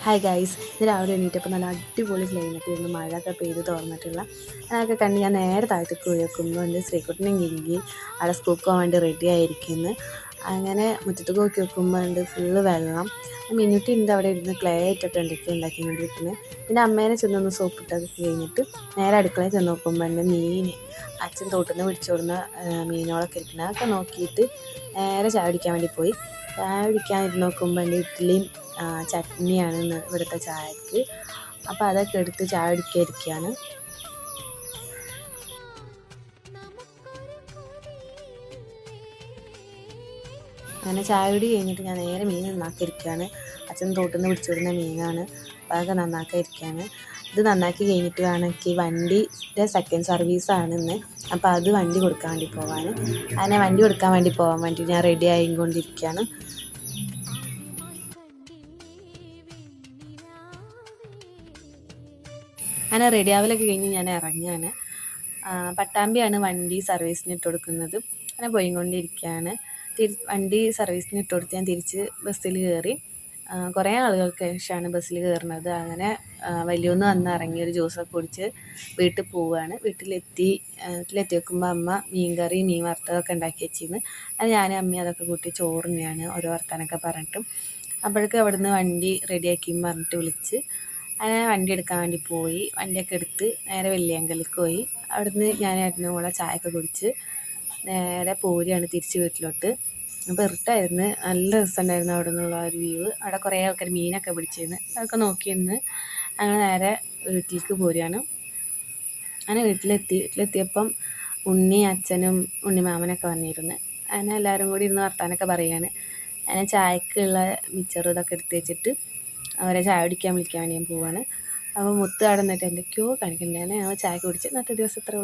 Hi guys, ഇന്ന് രാവിലെ എണീറ്റപ്പോൾ നല്ല അടിപൊളി ക്ലൈമറ്റ് ആയിരുന്നു. മഴയൊക്കെ പെയ്ത് തുറന്നിട്ടുള്ള അതൊക്കെ കണ്ട് ഞാൻ നേരെ താഴത്തേക്ക് പോയി നോക്കുമ്പോൾ എൻ്റെ ശ്രീകുട്ടനെയും കിങ്കി അവിടെ സ്കൂൾക്ക് പോകാൻ വേണ്ടി റെഡി ആയിരിക്കുന്നു. അങ്ങനെ മുറ്റത്തേക്ക് നോക്കി നോക്കുമ്പോൾ ഉണ്ട് ഫുള്ള് വെള്ളം. മിനുട്ടി ഉണ്ട് അവിടെ ഇരുന്ന് ക്ലേ ആയിട്ടൊക്കെ ഉണ്ടാക്കിക്കൊണ്ടിരിക്കുന്നത്. പിന്നെ അമ്മേനെ ചെന്നൊന്ന് സോപ്പിട്ടൊക്കെ കഴിഞ്ഞിട്ട് നേരെ അടുക്കളയിൽ ചെന്ന് നോക്കുമ്പോൾ ഉണ്ട് മീൻ അച്ഛൻ തോട്ടിൽ നിന്ന് പിടിച്ചോടുന്ന മീനുകളൊക്കെ ഇരിക്കുന്നത്. അതൊക്കെ നോക്കിയിട്ട് നേരെ ചായ കുടിക്കാൻ വേണ്ടി പോയി. ചായ കുടിക്കാൻ ഇരുന്ന് നോക്കുമ്പോൾ ഉണ്ട് ഇഡ്ഡലിയും ചട്നിയാണ് ഇവിടുത്തെ ചായക്ക്. അപ്പോൾ അതൊക്കെ എടുത്ത് ചായ കുടിക്കാതിരിക്കുകയാണ്. അങ്ങനെ ചായ കുടി കഴിഞ്ഞിട്ട് ഞാൻ നേരെ മീൻ നന്നാക്കിയിരിക്കുകയാണ്. അച്ഛൻ തോട്ടിൽ നിന്ന് പിടിച്ചിടുന്ന മീനാണ്. അപ്പോൾ അതൊക്കെ നന്നാക്കിയിരിക്കുകയാണ്. ഇത് നന്നാക്കി കഴിഞ്ഞിട്ട് വേണം എനിക്ക് വണ്ടിയുടെ സെക്കൻഡ് സർവീസാണ് ഇന്ന്. അപ്പോൾ അത് വണ്ടി കൊടുക്കാൻ വേണ്ടി പോകാൻ. അങ്ങനെ വണ്ടി കൊടുക്കാൻ വേണ്ടി പോകാൻ വേണ്ടി ഞാൻ റെഡി ആയിക്കൊണ്ടിരിക്കുകയാണ്. അങ്ങനെ റെഡി ആവലൊക്കെ കഴിഞ്ഞ് ഞാൻ ഇറങ്ങുകയാണ്. പട്ടാമ്പിയാണ് വണ്ടി സർവീസിന് ഇട്ട് കൊടുക്കുന്നത്. അങ്ങനെ പോയിക്കൊണ്ടിരിക്കുകയാണ്. വണ്ടി സർവീസിന് ഇട്ട് കൊടുത്ത് ഞാൻ തിരിച്ച് ബസ്സിൽ കയറി. കുറേ ആളുകൾക്ക് ശേഷമാണ് ബസ്സിൽ കയറുന്നത്. അങ്ങനെ വലിയൊന്ന് വന്ന് ഇറങ്ങി ഒരു ജ്യൂസൊക്കെ കുടിച്ച് വീട്ടിൽ പോവുകയാണ്. വീട്ടിലെത്തി നോക്കുമ്പോൾ അമ്മ മീൻ കറി മീൻ വറുത്തതൊക്കെ ഉണ്ടാക്കി വെച്ചിരുന്നു. അത് ഞാനും അമ്മയും അതൊക്കെ കൂട്ടി ചോറ് തന്നെയാണ് ഓരോ വർത്താനൊക്കെ പറഞ്ഞിട്ടും. അപ്പോഴേക്കും അവിടുന്ന് വണ്ടി റെഡിയാക്കി പറഞ്ഞിട്ട് വിളിച്ച് അങ്ങനെ വണ്ടി എടുക്കാൻ വേണ്ടി പോയി. വണ്ടിയൊക്കെ എടുത്ത് നേരെ വെള്ളിയങ്കലേക്ക് പോയി. അവിടുന്ന് ഞാൻ ഏട്ടനും കൂടെ ചായയൊക്കെ കുടിച്ച് നേരെ പോരുകയാണ് തിരിച്ച് വീട്ടിലോട്ട്. അപ്പോൾ ഇരുട്ടായിരുന്നു. നല്ല രസമുണ്ടായിരുന്നു അവിടെ നിന്നുള്ള ഒരു വ്യൂ. അവിടെ കുറേ ആൾക്കാർ മീനൊക്കെ പിടിച്ചിരുന്നു. അതൊക്കെ നോക്കി നിന്ന് അങ്ങനെ നേരെ വീട്ടിലേക്ക് പോരുകയാണ്. അങ്ങനെ വീട്ടിലെത്തിയപ്പം ഉണ്ണി അച്ഛനും ഉണ്ണിമാമനൊക്കെ വന്നിരുന്നു. അങ്ങനെ എല്ലാവരും കൂടി ഇരുന്ന് വർത്താനൊക്കെ പറയുകയാണ്. അങ്ങനെ ചായക്കുള്ള മിച്ചറും ഇതൊക്കെ എടുത്ത് വെച്ചിട്ട് അവരെ ചായ കുടിക്കാൻ വിളിക്കാൻ വേണ്ടി ഞാൻ പോവാണ്. അപ്പോൾ മുത്ത് അവിടെ നിന്നിട്ട് എന്തൊക്കെയോ കാണിക്കുന്നുണ്ട്. ഞങ്ങൾ ചായ കുടിച്ച് ഇന്നത്തെ ദിവസം ഇത്ര